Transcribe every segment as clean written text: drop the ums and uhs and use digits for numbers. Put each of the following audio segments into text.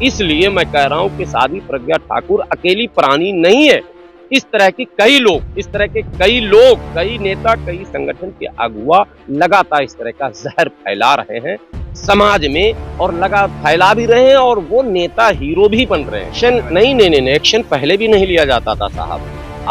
इसलिए मैं कह रहा हूं कि साध्वी प्रज्ञा ठाकुर अकेली प्राणी नहीं है। इस तरह के कई नेता, कई संगठन के अगुवा लगातार इस तरह का जहर फैला रहे हैं समाज में, और लगा फैला भी रहे हैं, और वो नेता हीरो भी बन रहे हैं। एक्शन नहीं, एक्शन पहले भी नहीं लिया जाता था साहब।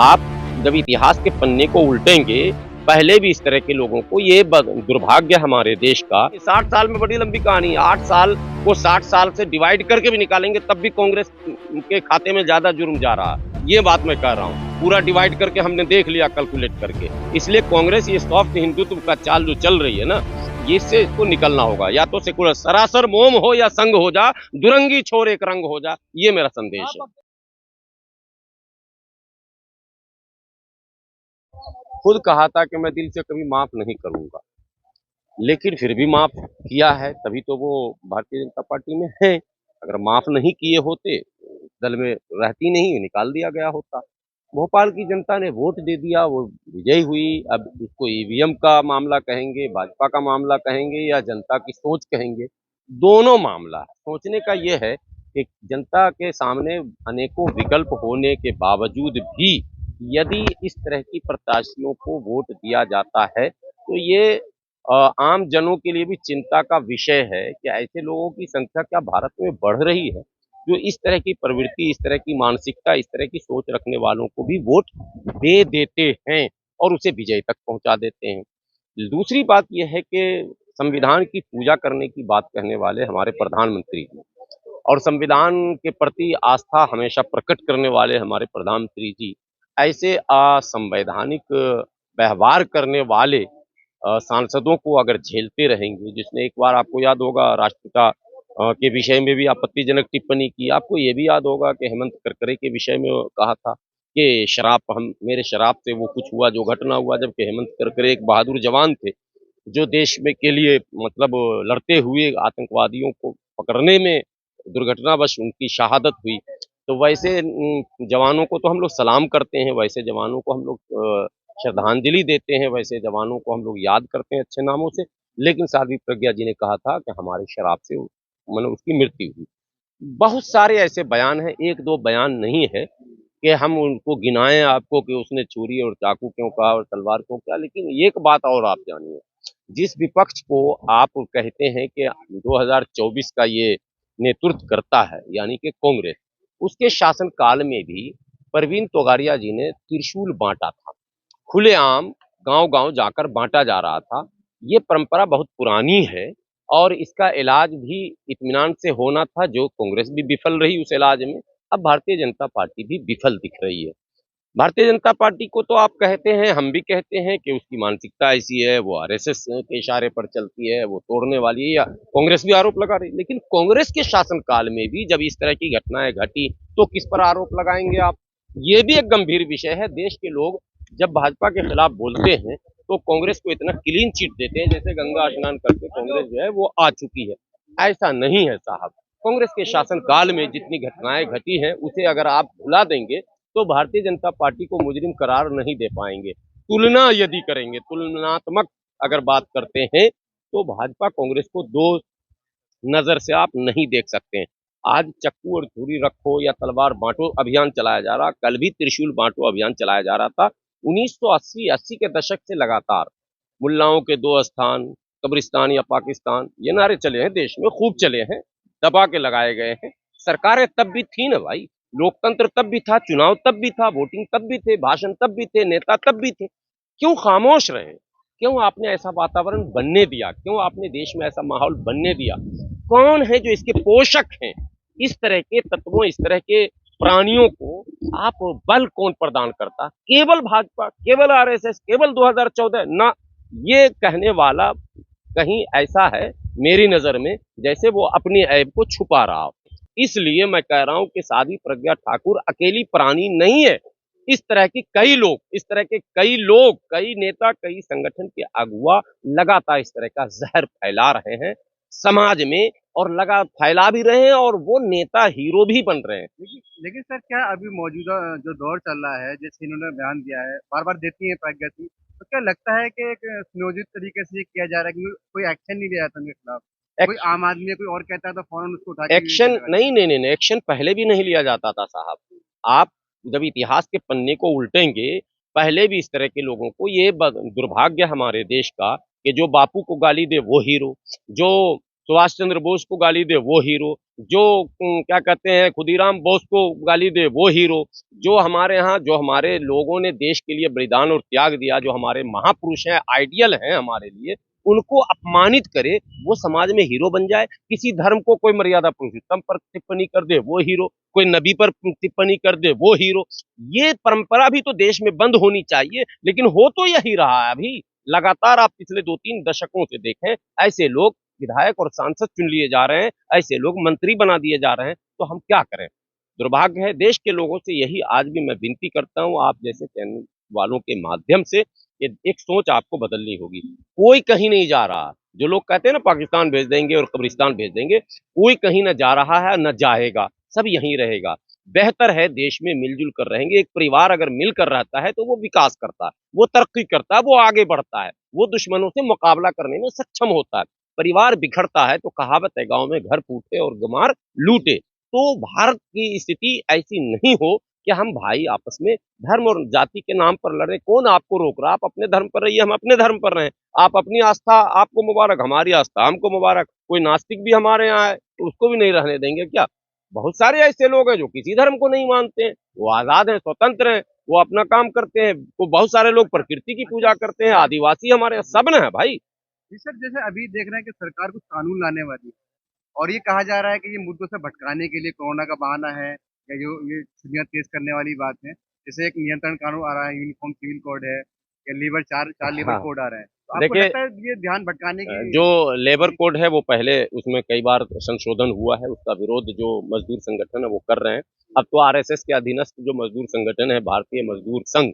आप जब इतिहास के पन्ने को उल्टेंगे, पहले भी इस तरह के लोगों को, ये दुर्भाग्य हमारे देश का, 60 साल में बड़ी लंबी कहानी है। 8 साल को 60 साल से डिवाइड करके भी निकालेंगे तब भी कांग्रेस के खाते में ज्यादा जुर्म जा रहा है। ये बात मैं कह रहा हूँ, पूरा डिवाइड करके हमने देख लिया कैलकुलेट करके। इसलिए कांग्रेस ये सॉफ्ट हिंदुत्व का चाल जो चल रही है ना, इससे इसको निकलना होगा। या तो सेकुलर सरासर मोम हो या संग हो जा, दुरंगी छोर एक रंग हो जा, ये मेरा संदेश है। खुद कहा था कि मैं दिल से कभी माफ नहीं करूंगा, लेकिन फिर भी माफ किया है, तभी तो वो भारतीय जनता पार्टी में है। अगर माफ नहीं किए होते, दल में रहती नहीं, निकाल दिया गया होता। भोपाल की जनता ने वोट दे दिया, वो विजयी हुई। अब इसको ईवीएम का मामला कहेंगे, भाजपा का मामला कहेंगे, या जनता की सोच कहेंगे, दोनों मामला है। सोचने का ये है कि जनता के सामने अनेकों विकल्प होने के बावजूद भी यदि इस तरह की प्रत्याशियों को वोट दिया जाता है, तो ये आम जनों के लिए भी चिंता का विषय है कि ऐसे लोगों की संख्या क्या भारत में बढ़ रही है, जो इस तरह की प्रवृत्ति, इस तरह की मानसिकता, इस तरह की सोच रखने वालों को भी वोट दे देते हैं और उसे विजय तक पहुंचा देते हैं। दूसरी बात यह है कि संविधान की पूजा करने की बात कहने वाले हमारे प्रधानमंत्री जी, और संविधान के प्रति आस्था हमेशा प्रकट करने वाले हमारे प्रधानमंत्री जी, ऐसे असंवैधानिक व्यवहार करने वाले सांसदों को अगर झेलते रहेंगे, जिसने एक बार, आपको याद होगा, राष्ट्रपिता के विषय में भी आपत्तिजनक टिप्पणी की। आपको ये भी याद होगा कि हेमंत करकरे के विषय में कहा था कि मेरे शराब से वो कुछ हुआ जो घटना हुआ, जबकि हेमंत करकरे एक बहादुर जवान थे, जो देश में के लिए मतलब लड़ते हुए आतंकवादियों को पकड़ने में दुर्घटनावश उनकी शहादत हुई। तो वैसे जवानों को तो हम लोग सलाम करते हैं, वैसे जवानों को हम लोग श्रद्धांजलि देते हैं, वैसे जवानों को हम लोग याद करते हैं अच्छे नामों से। लेकिन साध्वी प्रज्ञा जी ने कहा था कि हमारी शराब से मतलब उसकी मृत्यु हुई। बहुत सारे ऐसे बयान हैं, एक दो बयान नहीं है कि हम उनको गिनाएं आपको कि उसने छुरी और चाकू क्यों कहा और तलवार क्यों कहा। लेकिन एक बात और आप जानिए, जिस विपक्ष को आप कहते हैं कि 2024 का ये नेतृत्व करता है, यानी कि कांग्रेस, उसके शासनकाल में भी परवीन तोगाड़िया जी ने त्रिशूल बांटा था, खुलेआम गांव-गांव जाकर बांटा जा रहा था। ये परंपरा बहुत पुरानी है, और इसका इलाज भी इत्मीनान से होना था, जो कांग्रेस भी विफल रही उस इलाज में। अब भारतीय जनता पार्टी भी विफल दिख रही है। भारतीय जनता पार्टी को तो आप कहते हैं, हम भी कहते हैं कि उसकी मानसिकता ऐसी है, वो आरएसएस के इशारे पर चलती है, वो तोड़ने वाली है, या कांग्रेस भी आरोप लगा रही है। लेकिन कांग्रेस के शासनकाल में भी जब इस तरह की घटनाएं घटी, तो किस पर आरोप लगाएंगे आप? ये भी एक गंभीर विषय है। देश के लोग जब भाजपा के खिलाफ बोलते हैं, तो कांग्रेस को इतना क्लीन चिट देते हैं जैसे गंगा स्नान करके कांग्रेस जो है वो आ चुकी है। ऐसा नहीं है साहब। कांग्रेस के शासनकाल में जितनी घटनाएं घटी हैं, उसे अगर आप भुला देंगे, तो भारतीय जनता पार्टी को मुजरिम करार नहीं दे पाएंगे। तुलना यदि करेंगे, तुलनात्मक अगर बात करते हैं, तो भाजपा कांग्रेस को दो नजर से आप नहीं देख सकते हैं। आज चक्कू और छुरी रखो या तलवार बांटो अभियान चलाया जा रहा, कल भी त्रिशूल बांटो अभियान चलाया जा रहा था। 1980 के दशक से लगातार मुल्लाओं के दो स्थान, कब्रिस्तान या पाकिस्तान, ये नारे चले हैं, देश में खूब चले हैं, दबा के लगाए गए हैं। सरकारें तब भी थी ना भाई, लोकतंत्र तब भी था, चुनाव तब भी था, वोटिंग तब भी थे, भाषण तब भी थे, नेता तब भी थे। क्यों खामोश रहे? क्यों आपने ऐसा वातावरण बनने दिया? क्यों आपने देश में ऐसा माहौल बनने दिया? कौन है जो इसके पोषक हैं? इस तरह के तत्वों, इस तरह के प्राणियों को आप बल कौन प्रदान करता? केवल भाजपा, केवल आरएसएस, केवल 2014 ना। ये कहने वाला कहीं ऐसा है मेरी नजर में, जैसे वो अपनी ऐब को छुपा रहा हो। इसलिए मैं कह रहा हूं कि साध्वी प्रज्ञा ठाकुर अकेली प्राणी नहीं है। कई नेता, कई संगठन के अगुवा लगातार इस तरह का जहर फैला रहे हैं समाज में, और लगा फैला भी रहे हैं, और वो नेता हीरो भी बन रहे हैं। लेकिन सर, क्या अभी मौजूदा जो दौर चल रहा है, जैसे इन्होंने बयान दिया है, बार-बार देती हैं प्रज्ञा सिंह, तो क्या लगता है कि एक सुनियोजित तरीके से ये किया जा रहा है कि कोई एक्शन नहीं लिया जाता उनके खिलाफ? कोई आम आदमी या कोई और कहता है तो फौरन उसको उठा के नीचे एक्शन लगा नहीं देते नहीं नहीं नहीं, एक्शन पहले भी नहीं लिया जाता था साहब। आप जब इतिहास के पन्ने को उल्टेंगे, पहले भी इस तरह के लोगों को, ये दुर्भाग्य हमारे देश का कि जो बापू को गाली दे वो हीरो, जो सुभाष चंद्र बोस को गाली दे वो हीरो, जो क्या कहते हैं खुदीराम बोस को गाली दे वो हीरो, जो हमारे यहाँ जो हमारे लोगों ने देश के लिए बलिदान और त्याग दिया, जो हमारे महापुरुष हैं, आइडियल हैं हमारे लिए, उनको अपमानित करे, वो समाज में हीरो बन जाए। किसी धर्म को कोई मर्यादा पुरुषोत्तम पर टिप्पणी कर दे वो हीरो, कोई नबी पर टिप्पणी कर दे वो हीरो। ये परंपरा भी तो देश में बंद होनी चाहिए, लेकिन हो तो यही रहा है अभी। लगातार आप पिछले 2-3 दशकों से देखें, ऐसे लोग विधायक और सांसद चुन लिए जा रहे हैं, ऐसे लोग मंत्री बना दिए जा रहे हैं, तो हम क्या करें। दुर्भाग्य है देश के लोगों से, यही आज भी मैं विनती करता हूं आप जैसे चैनल वालों के माध्यम से, कि एक सोच आपको बदलनी होगी। कोई कहीं नहीं जा रहा। जो लोग कहते हैं ना पाकिस्तान भेज देंगे और कब्रिस्तान भेज देंगे, कोई कहीं न जा रहा है न जाएगा, सब यहीं रहेगा। बेहतर है देश में मिलजुल कर रहेंगे। एक परिवार अगर मिलकर रहता है तो वो विकास करता है, वो तरक्की करता है, वो आगे बढ़ता है, वो दुश्मनों से मुकाबला करने में सक्षम होता है। परिवार बिखरता है तो कहावत है गांव में घर फूटे और गमार लूटे। तो भारत की स्थिति ऐसी नहीं हो कि हम भाई आपस में धर्म और जाति के नाम पर लड़े। कौन आपको रोक रहा? आप अपने धर्म पर रहिए, हम अपने धर्म पर रहें। आप अपनी आस्था, आपको मुबारक, हमारी आस्था हमको मुबारक। कोई नास्तिक भी हमारे यहाँ है तो उसको भी नहीं रहने देंगे क्या? बहुत सारे ऐसे लोग हैं जो किसी धर्म को नहीं मानते हैं, वो आजाद हैं, स्वतंत्र हैं, वो अपना काम करते हैं। वो बहुत सारे लोग प्रकृति की पूजा करते हैं, आदिवासी हमारे यहाँ सब न है भाई। जी सर, जैसे अभी देख रहे हैं कि सरकार कुछ कानून लाने वाली है और ये कहा जा रहा है कि ये मुद्दों से भटकाने के लिए कोरोना का बहाना है, या जो ये छुट्टियां तेज करने वाली बात है। जैसे एक नियंत्रण कानून आ रहा है, यूनिफॉर्म सिविल कोड है, या लेबर चार चार लेबर हाँ, कोड आ रहा है, तो आपको देखिए, लगता है ये ध्यान भटकाने की। जो लेबर कोड है वो पहले उसमें कई बार संशोधन हुआ है, उसका विरोध जो मजदूर संगठन है वो कर रहे हैं। अब तो आरएसएस के अधीनस्थ जो मजदूर संगठन है भारतीय मजदूर संघ,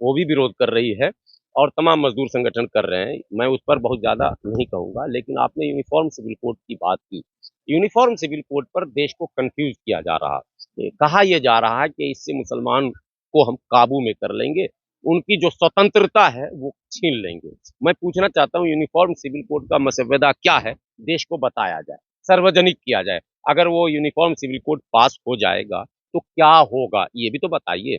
वो भी विरोध कर रही है और तमाम मजदूर संगठन कर रहे हैं। मैं उस पर बहुत ज्यादा नहीं कहूंगा, लेकिन आपने यूनिफॉर्म सिविल कोड की बात की। यूनिफॉर्म सिविल कोड पर देश को कंफ्यूज किया जा रहा है। कहा यह जा रहा है कि इससे मुसलमान को हम काबू में कर लेंगे, उनकी जो स्वतंत्रता है वो छीन लेंगे। मैं पूछना चाहता हूँ यूनिफॉर्म सिविल कोड का मसवदा क्या है, देश को बताया जाए, सार्वजनिक किया जाए। अगर वो यूनिफॉर्म सिविल कोड पास हो जाएगा तो क्या होगा ये भी तो बताइए।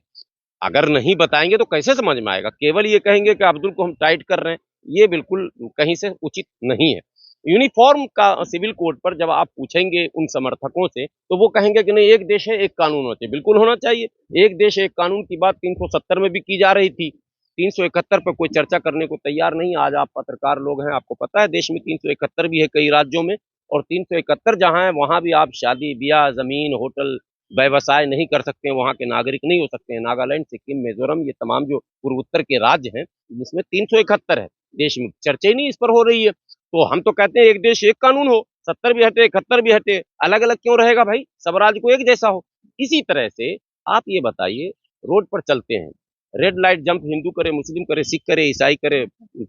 अगर नहीं बताएंगे तो कैसे समझ में आएगा? केवल ये कहेंगे कि अब्दुल को हम टाइट कर रहे हैं, ये बिल्कुल कहीं से उचित नहीं है। यूनिफॉर्म का सिविल कोड पर जब आप पूछेंगे उन समर्थकों से तो वो कहेंगे कि नहीं, एक देश है एक कानून होते, बिल्कुल होना चाहिए। एक देश एक कानून की बात 370 में भी की जा रही थी, 371 पर कोई चर्चा करने को तैयार नहीं। आज आप पत्रकार लोग हैं, आपको पता है देश में 371 भी है कई राज्यों में, और 371 जहां है वहां भी आप शादी ब्याह, जमीन, होटल, व्यवसाय नहीं कर सकते हैं, वहाँ के नागरिक नहीं हो सकते हैं। नागालैंड, सिक्किम, मिजोरम, ये तमाम जो पूर्वोत्तर के राज्य हैं, जिसमें 371 है, देश में चर्चा ही नहीं इस पर हो रही है। तो हम तो कहते हैं एक देश एक कानून हो, 70 भी हटे, 71 भी हटे, अलग अलग क्यों रहेगा भाई? सब राज्य को एक जैसा हो। इसी तरह से आप ये बताइए, रोड पर चलते हैं, रेड लाइट जंप हिंदू करे, मुस्लिम करे, सिख करे, ईसाई करे,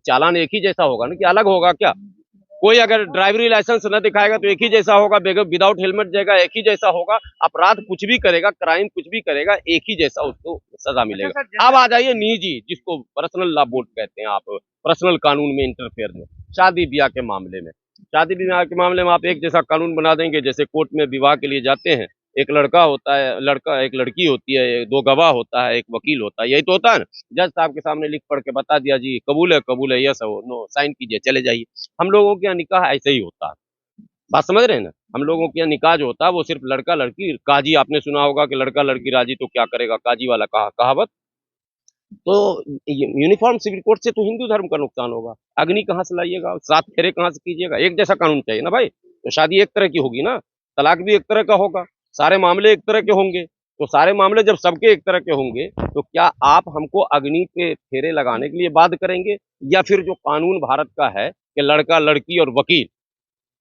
चालान एक ही जैसा होगा ना, कि अलग होगा क्या? कोई अगर ड्राइवरी लाइसेंस न दिखाएगा तो एक ही जैसा होगा, विदाउट हेलमेट जाएगा एक ही जैसा होगा, अपराध कुछ भी करेगा, क्राइम कुछ भी करेगा, एक ही जैसा उसको सजा अच्छा मिलेगा। सर, जैसे अब आ जाइए निजी, जिसको पर्सनल लॉ बोर्ड कहते हैं, आप पर्सनल कानून में इंटरफेयर में, शादी ब्याह के मामले में। शादी ब्याह के मामले में आप एक जैसा कानून बना देंगे। जैसे कोर्ट में विवाह के लिए जाते हैं, एक लड़का होता है, लड़का एक लड़की होती है, दो गवाह होता है, एक वकील होता है, यही तो होता है ना। जज साहब के सामने लिख पढ़ के बता दिया, जी कबूल है, यस हो, नो, साइन कीजिए, चले जाइए। हम लोगों के यहाँ निकाह ऐसे ही होता है। बात समझ रहे हैं ना? हम लोगों के यहाँ निकाह जो होता है वो सिर्फ लड़का लड़की, काजी आपने सुना होगा कि लड़का लड़की राजी तो क्या करेगा, काजी वाला कहावत। तो यूनिफॉर्म सिविल कोड से तो हिंदू धर्म का नुकसान होगा। अग्नि कहाँ से लाइएगा, 7 फेरे कहाँ से कीजिएगा? एक जैसा कानून चाहिए ना भाई। तो शादी एक तरह की होगी ना, तलाक भी एक तरह का होगा, सारे मामले एक तरह के होंगे। तो सारे मामले जब सबके एक तरह के होंगे तो क्या आप हमको अग्नि के फेरे लगाने के लिए बाध्य करेंगे? या फिर जो कानून भारत का है कि लड़का लड़की और वकील,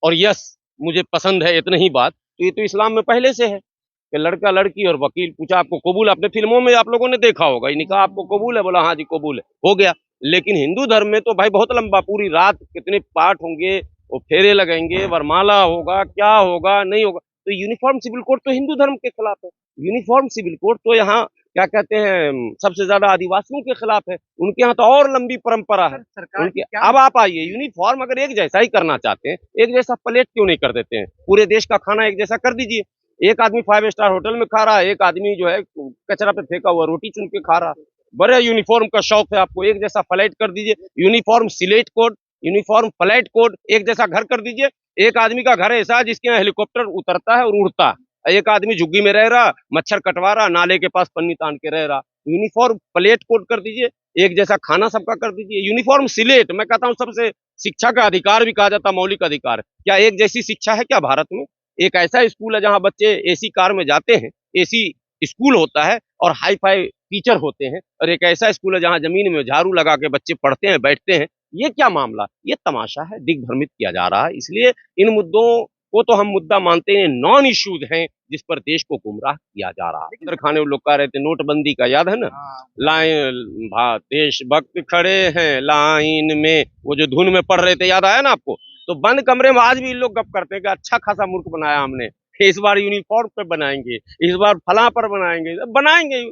और यस मुझे पसंद है इतनी ही बात, तो ये तो इस्लाम में पहले से है कि लड़का लड़की और वकील। पूछा आपको कबूल? अपने फिल्मों में आप लोगों ने देखा होगा, ये निकाह आपको कबूल है? बोला हाँ जी कबूल है, हो गया। लेकिन हिंदू धर्म में तो भाई बहुत लंबा, पूरी रात कितने पाठ होंगे, वो फेरे लगेंगे, वरमाला होगा, क्या होगा, नहीं होगा। तो यूनिफॉर्म सिविल कोड तो हिंदू धर्म के खिलाफ है। यूनिफॉर्म सिविल कोड तो यहाँ क्या कहते हैं, सबसे ज्यादा आदिवासियों के खिलाफ है। उनके यहाँ तो और लंबी परंपरा है सरकार उनके। की क्या अब आप आइए, यूनिफॉर्म अगर एक जैसा ही करना चाहते हैं, एक जैसा प्लेट क्यों नहीं कर देते हैं? पूरे देश का खाना एक जैसा कर दीजिए। एक आदमी 5 स्टार होटल में खा रहा है, एक आदमी जो है कचरा पे फेंका हुआ रोटी चुन के खा रहा है। बड़े यूनिफॉर्म का शौक है आपको, एक जैसा फ्लाइट कर दीजिए। यूनिफॉर्म सिलेट कोड, यूनिफॉर्म फ्लाइट कोड, एक जैसा घर कर दीजिए। एक आदमी का घर ऐसा है जिसके यहाँ हेलीकॉप्टर उतरता है और उड़ता है, एक आदमी झुग्गी में रह रहा, मच्छर कटवा रहा, नाले के पास पन्नी तान के रह रहा। यूनिफॉर्म प्लेट कोड कर दीजिए, एक जैसा खाना सबका कर दीजिए। यूनिफॉर्म सिलेट, मैं कहता हूँ सबसे शिक्षा का अधिकार भी कहा जाता, मौलिक अधिकार। क्या एक जैसी शिक्षा है क्या भारत में? एक ऐसा स्कूल है जहाँ बच्चे एसी कार में जाते हैं, एसी स्कूल होता है और हाई फाई टीचर होते हैं, और एक ऐसा स्कूल है जहाँ जमीन में झाड़ू लगा के बच्चे पढ़ते हैं, बैठते हैं। ये क्या मामला? ये तमाशा है, दिग्भ्रमित किया जा रहा है। इसलिए इन मुद्दों को तो हम मुद्दा मानते हैं, नॉन इश्यूज हैं जिस पर देश को गुमराह किया जा रहा है। अंदर खाने लोग कह रहे थे नोटबंदी का, याद है ना? लाइन देशभक्त खड़े हैं लाइन में, वो जो धुन में पढ़ रहे थे, याद आया ना आपको? तो बंद कमरे में आज भी इन लोग गप करते हैं कि अच्छा खासा मुल्क बनाया हमने, इस बार यूनिफॉर्म पर बनाएंगे, इस बार फला पर बनाएंगे, बनाएंगे।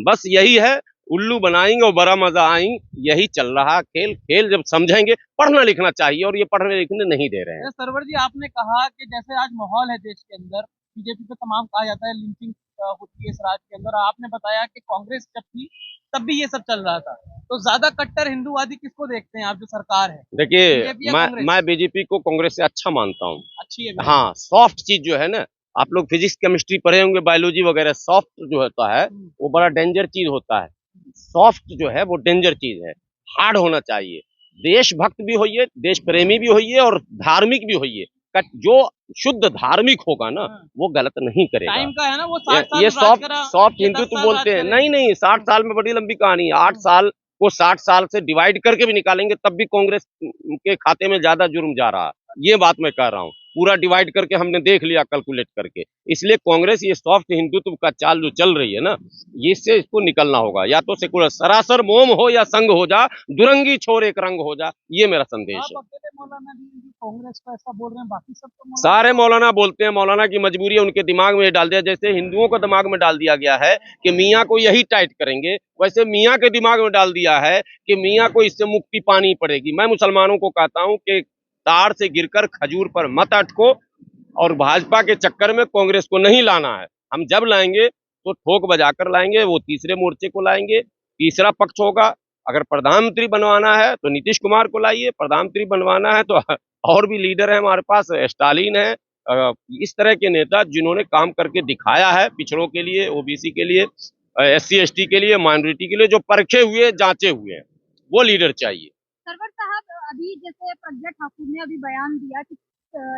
बस यही है, उल्लू बनाएंगे और बड़ा मजा आएंगे। यही चल रहा खेल। खेल जब समझेंगे, पढ़ना लिखना चाहिए, और ये पढ़ने लिखने नहीं दे रहे हैं। सरवर जी, आपने कहा कि जैसे आज माहौल है देश के अंदर, बीजेपी पे तमाम कहा जाता है लिंचिंग होती है इस राज्य के अंदर। आपने बताया कि कांग्रेस जब थी तब भी ये सब चल रहा था, तो ज्यादा कट्टर हिंदूवादी किसको देखते हैं आप, जो सरकार है? देखिए, बीजेपी या कांग्रेस? मैं बीजेपी को कांग्रेस से अच्छा मानता हूँ। अच्छी है हाँ, सॉफ्ट चीज जो है ना, आप लोग फिजिक्स केमिस्ट्री पढ़े होंगे, बायोलॉजी वगैरह, सॉफ्ट जो होता है वो बड़ा डेंजर चीज होता है। सॉफ्ट जो है वो डेंजर चीज है, हार्ड होना चाहिए। देशभक्त भी होइए, देश प्रेमी भी होइए और धार्मिक भी होइए। जो शुद्ध धार्मिक होगा ना, वो गलत नहीं करेगा। टाइम का है ना, वो 60 साल ये राज सॉफ्ट करा, सॉफ्ट ये 10 हिंदुत्व साल बोलते राज हैं। करे। नहीं नहीं, 60 साल में बड़ी लंबी कहानी है। 8 साल को 60 साल से डिवाइड करके भी निकालेंगे तब भी कांग्रेस के खाते में ज्यादा जुर्म जा रहा है। ये बात मैं कह रहा हूँ, पूरा डिवाइड करके हमने देख लिया कैलकुलेट करके। इसलिए कांग्रेस ये सॉफ्ट हिंदुत्व का चाल जो चल रही है ना, इससे इसको निकलना होगा। या तो सेकुलर सरासर मोम हो या संग हो जा, दुरंगी छोर एक रंग हो जा, ये मेरा संदेश है। आप अकेले मौलाना भी कांग्रेस को ऐसा बोल रहे हैं, बाकी सब तो सारे मौलाना बोलते हैं, मौलाना की मजबूरी है, उनके दिमाग में डाल दिया। जैसे हिंदुओं को दिमाग में डाल दिया गया है कि मियाँ को यही टाइट करेंगे, वैसे मियाँ के दिमाग में डाल दिया है कि मियाँ को इससे मुक्ति पानी पड़ेगी। मैं मुसलमानों को कहता हूँ कि तार से गिरकर खजूर पर मत अटको, और भाजपा के चक्कर में कांग्रेस को नहीं लाना है। हम जब लाएंगे तो ठोक बजाकर लाएंगे, वो तीसरे मोर्चे को लाएंगे, तीसरा पक्ष होगा। अगर प्रधानमंत्री बनवाना है तो नीतीश कुमार को लाइए, प्रधानमंत्री बनवाना है तो और भी लीडर है हमारे पास, स्टालिन है। इस तरह के नेता जिन्होंने काम करके दिखाया है पिछड़ों के लिए, ओबीसी के लिए, SC ST के लिए, माइनॉरिटी के लिए, जो परखे हुए जांचे हुए हैं, वो लीडर चाहिए। सरवर साहब, अभी जैसे प्रज्ञा ठाकुर ने अभी बयान दिया कि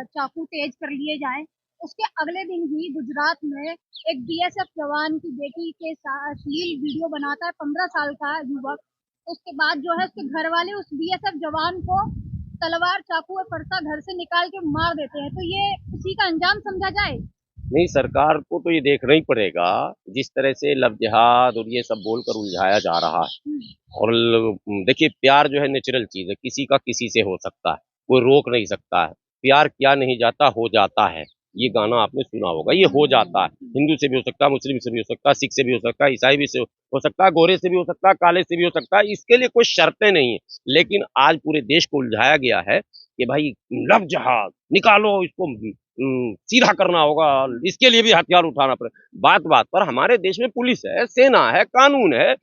चाकू तेज कर लिए जाएं, उसके अगले दिन ही गुजरात में एक BSF जवान की बेटी के साथ अश्लील वीडियो बनाता है 15 साल का युवक। उसके बाद जो है उसके घर वाले उस BSF जवान को तलवार, चाकू और फरसा घर से निकाल के मार देते हैं, तो ये उसी का अंजाम समझा जाए? नहीं, सरकार को तो ये देखना ही पड़ेगा, जिस तरह से लव जिहाद और ये सब बोलकर उलझाया जा रहा है। और देखिए, प्यार जो है नेचुरल चीज है, किसी का किसी से हो सकता है, कोई रोक नहीं सकता है। प्यार किया नहीं जाता, हो जाता है। ये गाना आपने सुना होगा, ये हो जाता है। हिंदू से भी हो सकता है, मुस्लिम से भी हो सकता है, सिख से भी हो सकता है, ईसाई भी से हो सकता है, गोरे से भी हो सकता है, काले से भी हो सकता है। इसके लिए कोई शर्तें नहीं है। लेकिन आज पूरे देश को उलझाया गया है कि भाई लव जिहाद निकालो, इसको सीधा करना होगा, इसके लिए भी हथियार उठाना पड़े। बात बात पर हमारे देश में पुलिस है, सेना है, कानून है,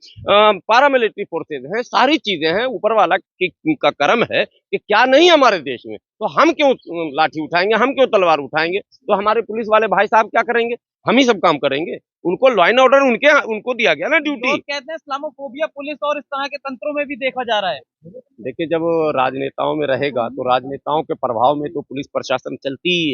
पारामिलिट्री फोर्सेज हैं, सारी चीजें हैं। ऊपर वाला का करम है कि क्या नहीं हमारे देश में, तो हम क्यों लाठी उठाएंगे, हम क्यों तलवार उठाएंगे? तो हमारे पुलिस वाले भाई साहब क्या करेंगे? हम ही सब काम करेंगे। उनको लॉ एंड ऑर्डर उनको दिया गया ना ड्यूटी। लोग कहते हैं इस्लामोफोबिया पुलिस और इस तरह के तंत्रों में भी देखा जा रहा है। देखिए, जब राजनेताओं में रहेगा तो राजनेताओं के प्रभाव में तो पुलिस प्रशासन चलती